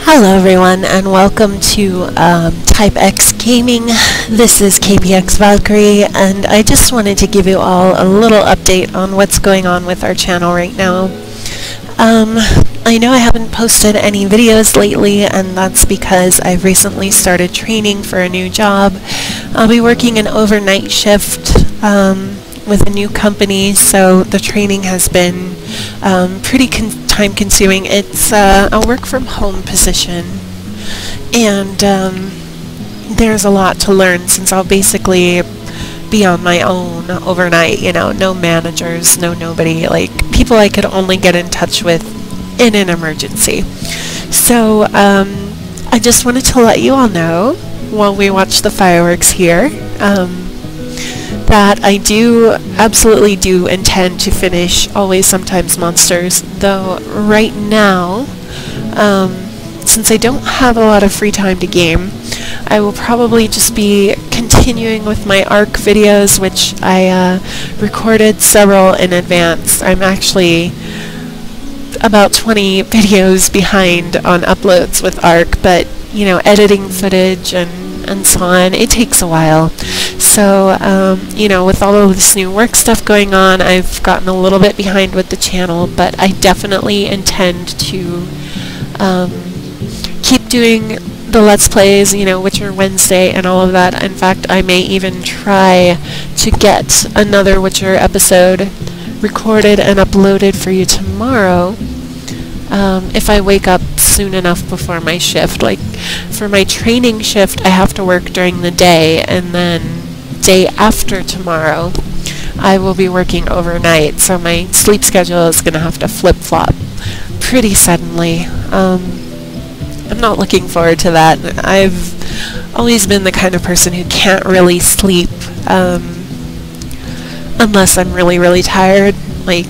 Hello everyone and welcome to Type X Gaming. This is KPX Valkyrie and I just wanted to give you all a little update on what's going on with our channel right now. I know I haven't posted any videos lately and that's because I've recently started training for a new job. I'll be working an overnight shift with a new company, so the training has been pretty time-consuming. It's a work-from-home position, and there's a lot to learn since I'll basically be on my own overnight, you know, no managers, nobody, like people I could only get in touch with in an emergency. So I just wanted to let you all know while we watch the fireworks here that I absolutely do intend to finish Always Sometimes Monsters, though right now, since I don't have a lot of free time to game, I will probably just be continuing with my ARC videos, which I recorded several in advance. I'm actually about 20 videos behind on uploads with ARC, but you know, editing footage and so on, it takes a while. So, you know, with all of this new work stuff going on, I've gotten a little bit behind with the channel, but I definitely intend to keep doing the Let's Plays, you know, Witcher Wednesday and all of that. In fact, I may even try to get another Witcher episode recorded and uploaded for you tomorrow. If I wake up soon enough before my shift. Like, for my training shift, I have to work during the day, and then day after tomorrow, I will be working overnight, so my sleep schedule is going to have to flip-flop pretty suddenly. I'm not looking forward to that. I've always been the kind of person who can't really sleep unless I'm really, really tired. Like,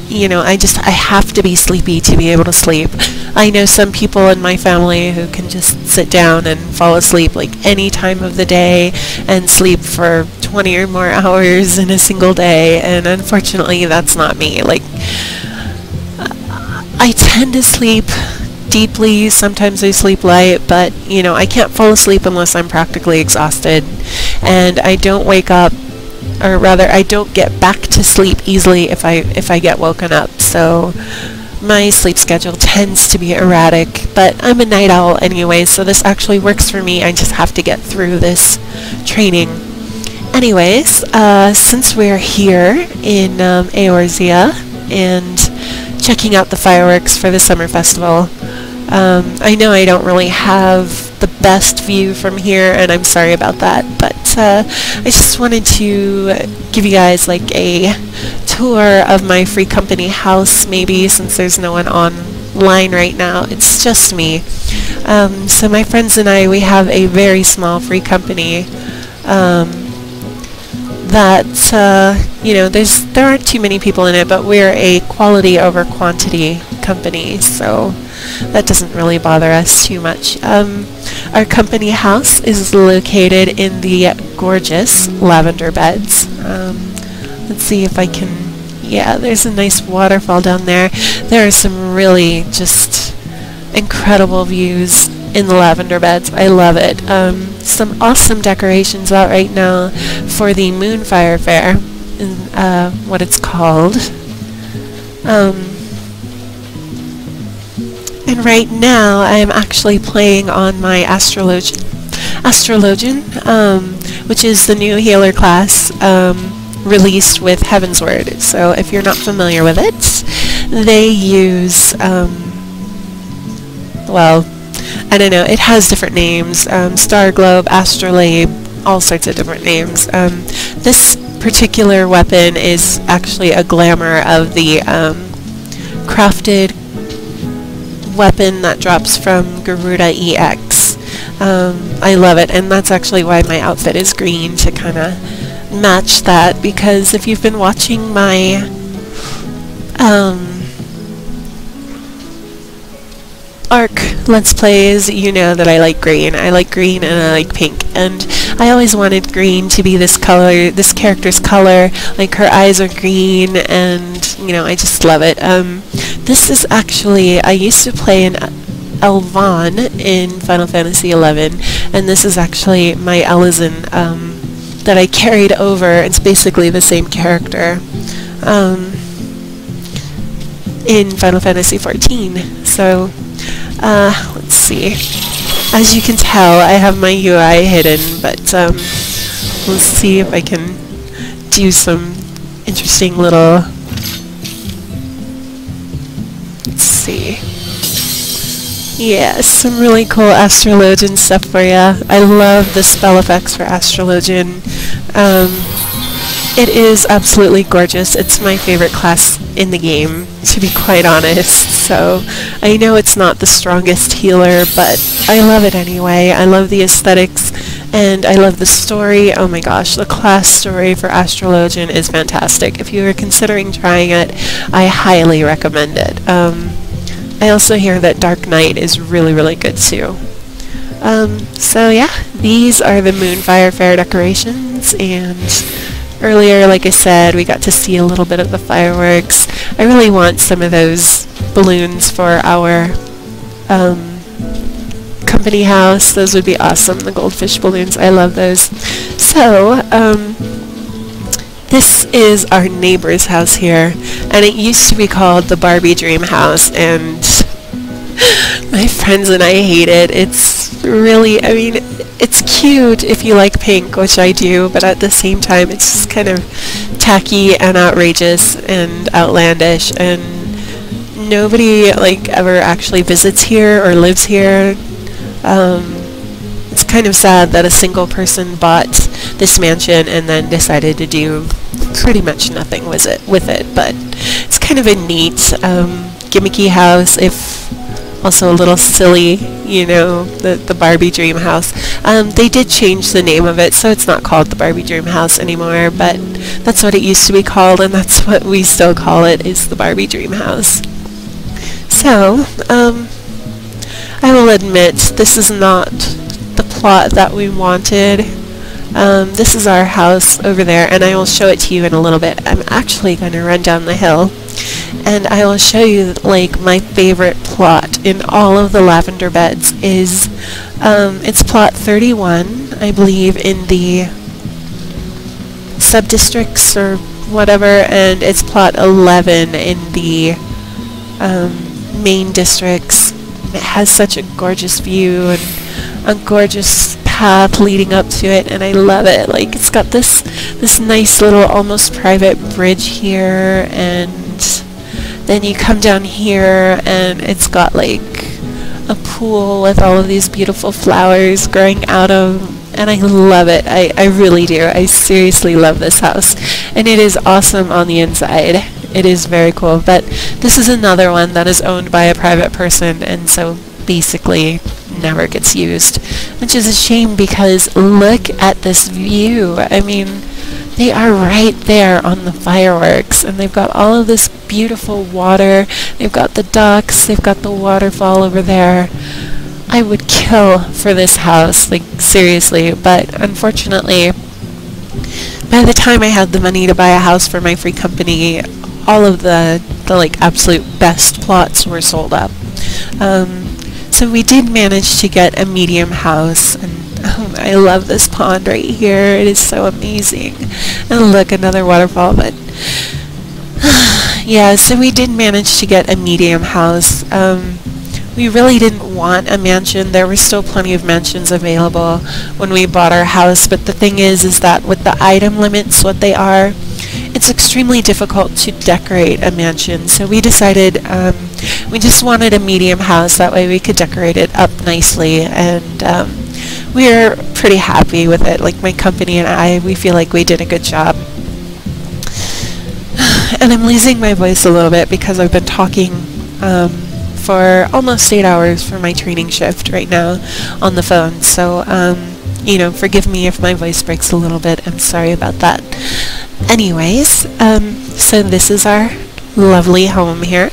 you know, I have to be sleepy to be able to sleep. I know some people in my family who can just sit down and fall asleep like any time of the day and sleep for 20 or more hours in a single day, and unfortunately that's not me. Like, I tend to sleep deeply, sometimes I sleep light, but you know, I can't fall asleep unless I'm practically exhausted, and I don't wake up, or rather I don't get back to sleep easily if I get woken up. So my sleep schedule tends to be erratic, but I'm a night owl anyway, so this actually works for me. I just have to get through this training. Anyways, since we're here in Eorzea and checking out the fireworks for the summer festival, I know I don't really have the best view from here, and I'm sorry about that, but I just wanted to give you guys like a tour of my free company house, maybe, since there's no one online right now. It's just me. So my friends and I, we have a very small free company that, you know, there aren't too many people in it, but we're a quality over quantity company, so that doesn't really bother us too much. Our company house is located in the gorgeous Lavender Beds. Let's see if I can, yeah, there's a nice waterfall down there. There are some really just incredible views in the Lavender Beds. I love it. Some awesome decorations out right now for the Moonfire Faire, what it's called. And right now I am actually playing on my Estrogen, which is the new healer class released with Heavensward. So if you're not familiar with it, they use, well, I don't know, it has different names, Starglobe, Astrolabe, all sorts of different names. This particular weapon is actually a glamour of the crafted weapon that drops from Garuda EX. I love it, and that's actually why my outfit is green, to kind of match that, because if you've been watching my ARC Let's Plays, you know that I like green. I like green and I like pink, and I always wanted green to be this color, this character's color. Like, her eyes are green, and you know, I just love it. This is actually, I used to play an Elvan in Final Fantasy XI, and this is actually my Elizin that I carried over. It's basically the same character in Final Fantasy XIV. So let's see. As you can tell, I have my UI hidden, but let's see if I can do some interesting little... Let's see. Yes, some really cool Astrologian stuff for ya. I love the spell effects for Astrologian. It is absolutely gorgeous. It's my favorite class in the game, to be quite honest. So I know it's not the strongest healer, but I love it anyway. I love the aesthetics, and I love the story. Oh my gosh, the class story for Astrologian is fantastic. If you are considering trying it, I highly recommend it. I also hear that Dark Knight is really, really good too. So yeah, these are the Moonfire Faire decorations, and earlier, like I said, we got to see a little bit of the fireworks. I really want some of those balloons for our company house. Those would be awesome, the goldfish balloons. I love those. So, this is our neighbor's house here, and it used to be called the Barbie Dreamhouse, and my friends and I hate it. It's really, I mean, it's cute if you like pink, which I do, but at the same time it's just kind of tacky and outrageous and outlandish, and nobody like ever actually visits here or lives here. It's kind of sad that a single person bought this mansion and then decided to do pretty much nothing with it, but it's kind of a neat gimmicky house, if also a little silly, you know, the Barbie Dreamhouse. They did change the name of it, so it's not called the Barbie Dreamhouse anymore, but that's what it used to be called, and that's what we still call it, is the Barbie Dreamhouse. So, I will admit, this is not the plot that we wanted. This is our house over there, and I will show it to you in a little bit. I'm actually going to run down the hill, and I will show you, like, my favorite plot in all of the Lavender Beds is, it's plot 31, I believe, in the sub-districts or whatever, and it's plot 11 in the main districts. It has such a gorgeous view and a gorgeous path leading up to it, and I love it. Like, it's got this nice little almost private bridge here, and then you come down here and it's got like a pool with all of these beautiful flowers growing out of, and I love it. I really do. I seriously love this house, and it is awesome on the inside. It is very cool, but this is another one that is owned by a private person, and so basically never gets used, which is a shame because look at this view. I mean, they are right there on the fireworks, and they've got all of this beautiful water. They've got the ducks, they've got the waterfall over there. I would kill for this house, like seriously, but unfortunately, by the time I had the money to buy a house for my free company, all of the like absolute best plots were sold up. So we did manage to get a medium house, and I love this pond right here. It is so amazing. And look, another waterfall, but yeah, so we did manage to get a medium house. We really didn't want a mansion. There were still plenty of mansions available when we bought our house, but the thing is that with the item limits, what they are, it's extremely difficult to decorate a mansion. So we decided we just wanted a medium house. That way we could decorate it up nicely, and we're pretty happy with it. Like, my company and I, we feel like we did a good job. And I'm losing my voice a little bit because I've been talking for almost 8 hours for my training shift right now on the phone. So, you know, forgive me if my voice breaks a little bit. I'm sorry about that. Anyways, so this is our lovely home here.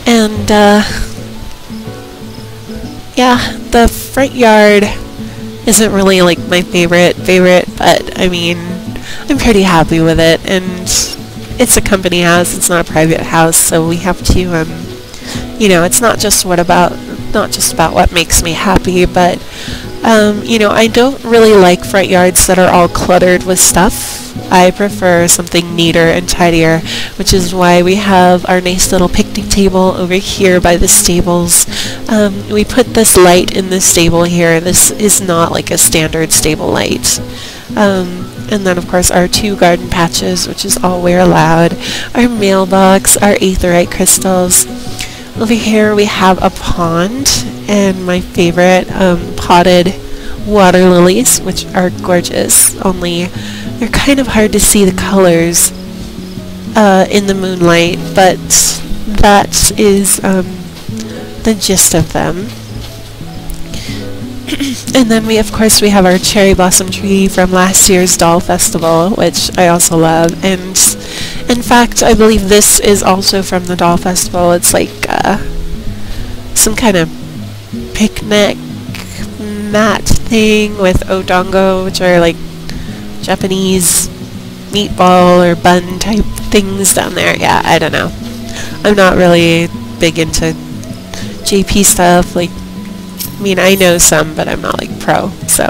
And, yeah, the front yard isn't really, like, my favorite, but, I mean, I'm pretty happy with it, and it's a company house, it's not a private house, so we have to, you know, it's not just about what makes me happy, but you know, I don't really like front yards that are all cluttered with stuff. I prefer something neater and tidier, which is why we have our nice little picnic table over here by the stables. We put this light in the stable here. This is not like a standard stable light. And then of course our 2 garden patches, which is all we're allowed, our mailbox, our aetherite crystals. Over here we have a pond, and my favorite potted water lilies, which are gorgeous, only they're kind of hard to see the colors in the moonlight, but that is the gist of them. And then we have our cherry blossom tree from last year's doll festival, which I also love, and in fact I believe this is also from the doll festival. It's like some kind of picnic mat thing with odongo, which are like Japanese meatball or bun type things down there. Yeah, I don't know. I'm not really big into JP stuff. Like, I mean, I know some, but I'm not like pro, so.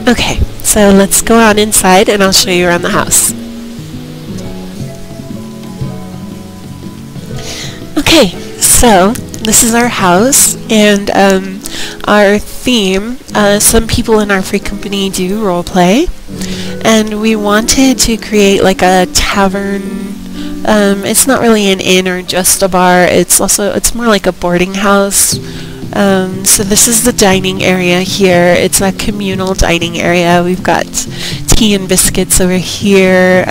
Okay, so let's go on inside and I'll show you around the house. Okay, so this is our house, and our theme, some people in our free company do roleplay, and we wanted to create like a tavern. It's not really an inn or just a bar, it's more like a boarding house. So this is the dining area here. It's a communal dining area. We've got tea and biscuits over here.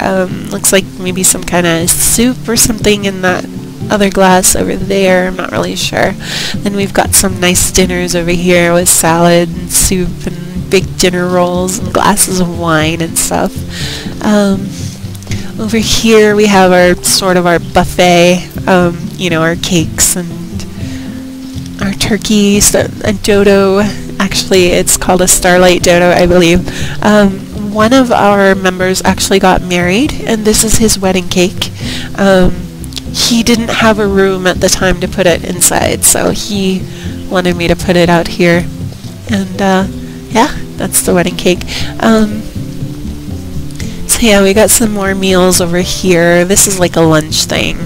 Looks like maybe some kind of soup or something in that other glass over there. I'm not really sure. Then we've got some nice dinners over here with salad and soup and big dinner rolls and glasses of wine and stuff. Over here we have our buffet, you know, our cakes and our turkeys, a dodo. Actually, it's called a starlight dodo, I believe. One of our members actually got married, and this is his wedding cake. He didn't have a room at the time to put it inside, so he wanted me to put it out here. And yeah, that's the wedding cake. So yeah, we got some more meals over here. This is like a lunch thing.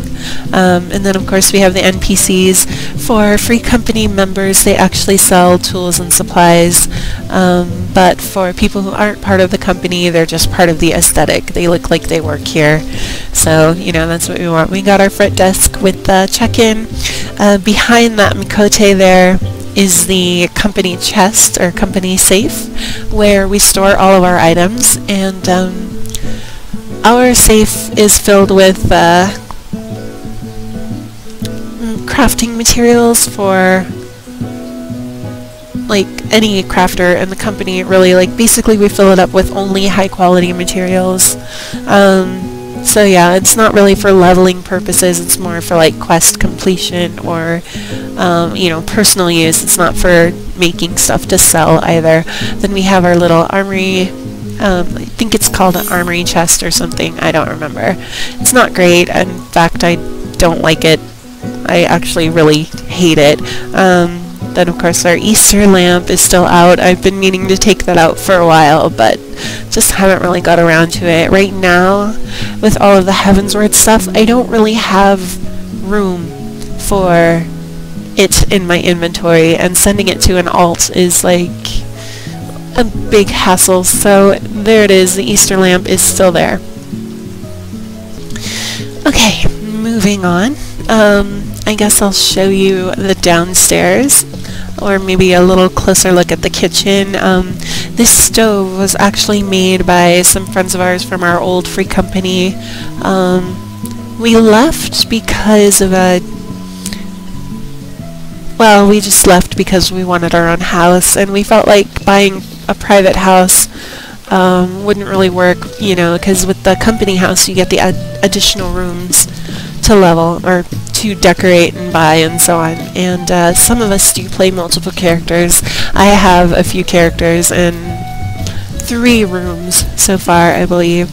And then of course we have the NPCs. For free company members, they actually sell tools and supplies. But for people who aren't part of the company, they're just part of the aesthetic. They look like they work here. So, you know, that's what we want. We got our front desk with the check-in. Behind that Mikote there is the company chest, or company safe, where we store all of our items, and our safe is filled with crafting materials for like any crafter in the company, really. Like, basically we fill it up with only high quality materials. So yeah, it's not really for leveling purposes, it's more for like quest completion or you know, personal use. It's not for making stuff to sell either. Then we have our little armory. I think it's called an armory chest or something, I don't remember. It's not great, in fact I don't like it. I actually really hate it. Then of course our Easter lamp is still out. I've been meaning to take that out for a while, but just haven't really got around to it. Right now, with all of the Heavensward stuff, I don't really have room for it in my inventory, and sending it to an alt is like a big hassle. So there it is, the Easter lamp is still there. Okay, moving on. I guess I'll show you the downstairs, or maybe a little closer look at the kitchen. This stove was actually made by some friends of ours from our old free company. We left because of we just left because we wanted our own house, and we felt like buying a private house wouldn't really work, you know, because with the company house you get the additional rooms to level or to decorate and buy and so on. And some of us do play multiple characters. I have a few characters and 3 rooms so far, I believe.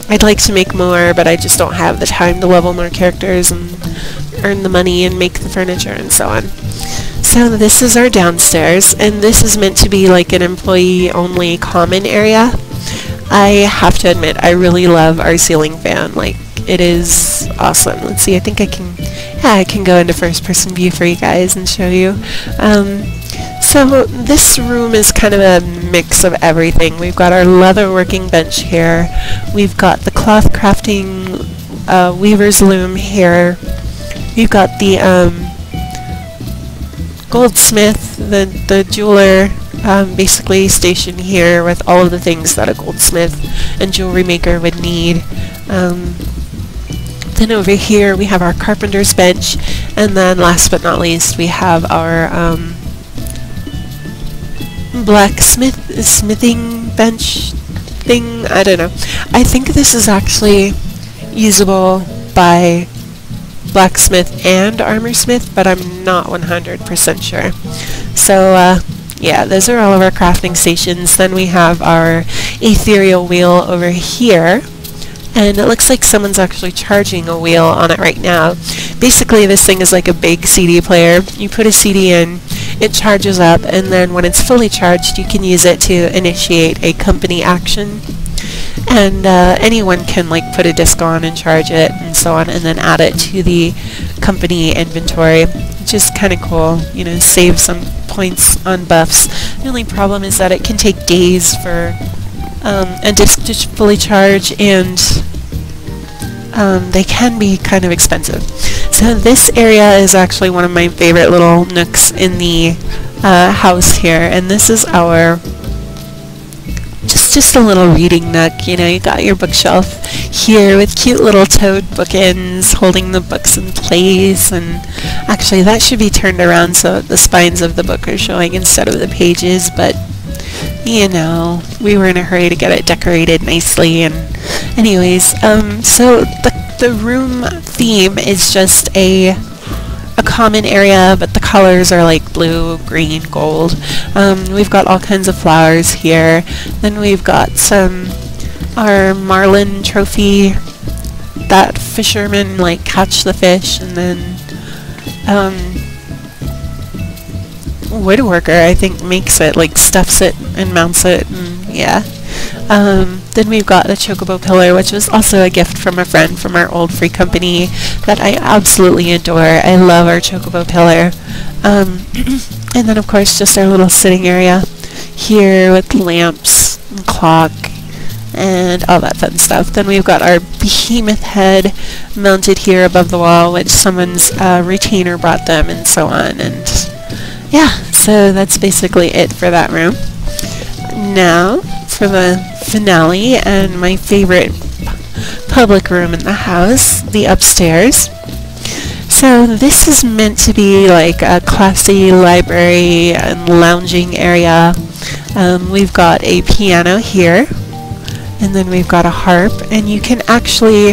I'd like to make more, but I just don't have the time to level more characters and earn the money and make the furniture and so on. So this is our downstairs, and this is meant to be like an employee-only common area. I have to admit, I really love our ceiling fan. Like, it is awesome. Let's see, I think I can go into first-person view for you guys and show you. So this room is kind of a mix of everything. We've got our leather working bench here. We've got the cloth crafting weaver's loom here. We've got the goldsmith, the jeweler, basically stationed here with all of the things that a goldsmith and jewelry maker would need. Then over here we have our carpenter's bench, and then last but not least we have our smithing bench thing. I don't know. I think this is actually usable by blacksmith and armorsmith, but I'm not 100% sure. So yeah, those are all of our crafting stations. Then we have our ethereal wheel over here, and it looks like someone's actually charging a wheel on it right now. Basically, this thing is like a big CD player. You put a CD in, it charges up, and then when it's fully charged, you can use it to initiate a company action. And anyone can like put a disc on and charge it and so on, and then add it to the company inventory, which is kind of cool. You know, save some points on buffs. The only problem is that it can take days for a disc to fully charge, and they can be kind of expensive. So this area is actually one of my favorite little nooks in the house here, and this is our just a little reading nook. You know, you got your bookshelf here with cute little toad bookends holding the books in place, and actually that should be turned around so the spines of the book are showing instead of the pages, but you know, we were in a hurry to get it decorated nicely. And anyways, so the room theme is just a common area, but the colors are like blue, green, gold. We've got all kinds of flowers here. Then we've got our marlin trophy, that fisherman like catch the fish, and then woodworker I think makes it, like stuffs it and mounts it, and yeah. Then we've got a chocobo pillar, which was also a gift from a friend from our old free company that I absolutely adore. I love our chocobo pillar. And then of course just our little sitting area here with lamps and clock and all that fun stuff. Then we've got our behemoth head mounted here above the wall, which someone's retainer brought them, and so on. And yeah, so that's basically it for that room. Now for the finale and my favorite public room in the house, the upstairs. So this is meant to be like a classy library and lounging area. We've got a piano here, and then we've got a harp, and you can actually,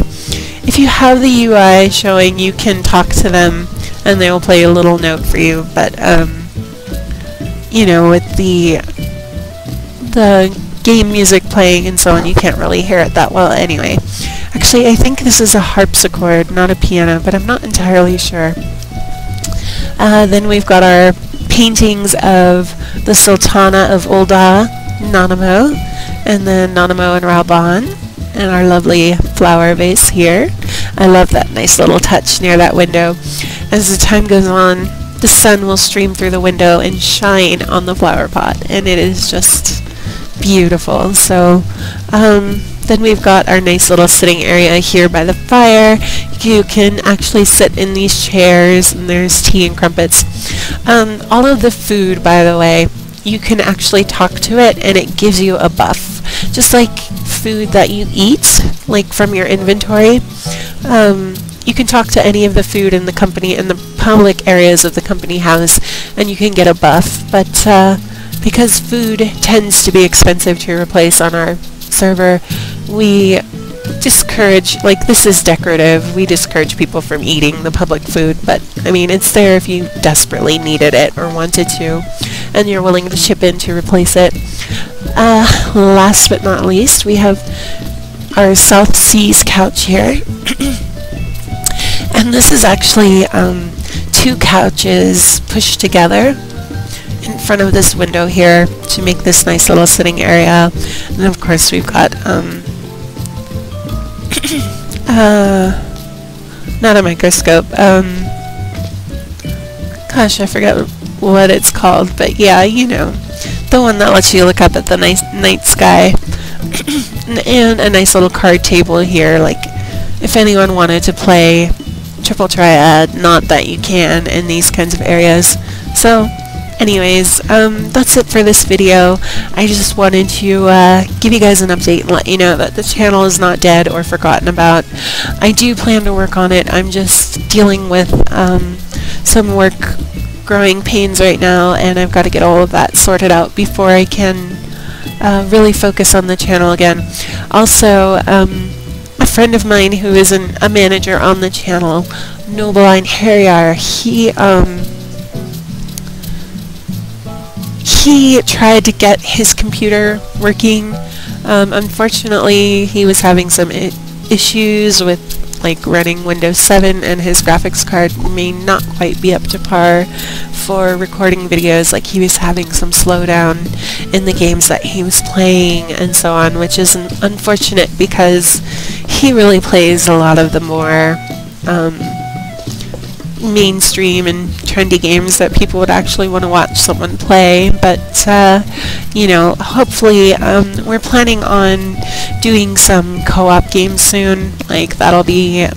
if you have the UI showing, you can talk to them and they will play a little note for you, but you know, with the game music playing and so on, you can't really hear it that well anyway. Actually, I think this is a harpsichord, not a piano, but I'm not entirely sure. Then we've got our paintings of the Sultana of Ulda, Nanamo, and then Nanamo and Raban, and our lovely flower vase here. I love that nice little touch near that window. As the time goes on, the sun will stream through the window and shine on the flower pot, and it is just beautiful. So then we've got our nice little sitting area here by the fire. You can actually sit in these chairs, and there's tea and crumpets. All of the food, by the way, you can actually talk to it and it gives you a buff, just like food that you eat, like from your inventory. You can talk to any of the food in the company, in the public areas of the company house, and you can get a buff. But because food tends to be expensive to replace on our server, we discourage, like, this is decorative, we discourage people from eating the public food, but I mean, it's there if you desperately needed it or wanted to, and you're willing to chip in to replace it. Last but not least, we have our South Seas couch here. And this is actually 2 couches pushed together in front of this window here to make this nice little sitting area. And of course we've got not a microscope, gosh, I forgot what it's called, but yeah, you know, the one that lets you look up at the nice night sky. And a nice little card table here, like if anyone wanted to play Triple Triad, not that you can in these kinds of areas. So anyways, that's it for this video. I just wanted to give you guys an update and let you know that the channel is not dead or forgotten about. I do plan to work on it. I'm just dealing with some work growing pains right now, and I've got to get all of that sorted out before I can really focus on the channel again. Also, a friend of mine who is a manager on the channel, Lavender Beds, he tried to get his computer working. Unfortunately, he was having some issues with like running Windows 7, and his graphics card may not quite be up to par for recording videos. Like, he was having some slowdown in the games that he was playing and so on, which is unfortunate because he really plays a lot of the more mainstream and trendy games that people would actually want to watch someone play. But you know, hopefully we're planning on doing some co-op games soon. Like, that'll be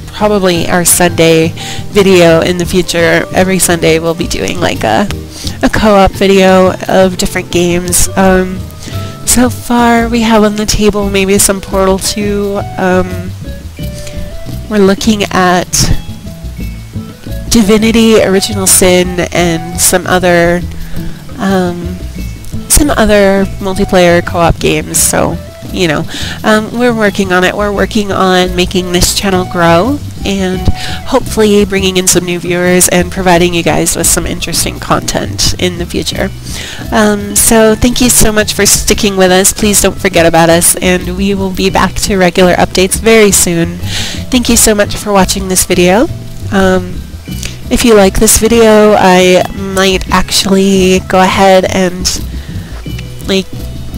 probably our Sunday video in the future. Every Sunday we'll be doing like a co-op video of different games. So far we have on the table maybe some Portal 2. We're looking at Divinity, Original Sin, and some other multiplayer co-op games. So, you know, we're working on it. We're working on making this channel grow and hopefully bringing in some new viewers and providing you guys with some interesting content in the future. So thank you so much for sticking with us. Please don't forget about us, and we will be back to regular updates very soon. Thank you so much for watching this video. If you like this video, I might actually go ahead and like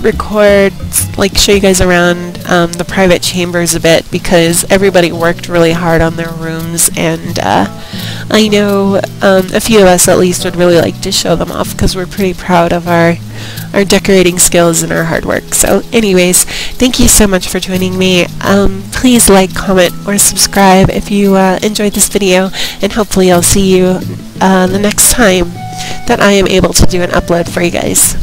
record, like show you guys around the private chambers a bit, because everybody worked really hard on their rooms, and I know a few of us at least would really like to show them off because we're pretty proud of our decorating skills and our hard work. So anyways, thank you so much for joining me. Please like, comment, or subscribe if you enjoyed this video, and hopefully I'll see you the next time that I am able to do an upload for you guys.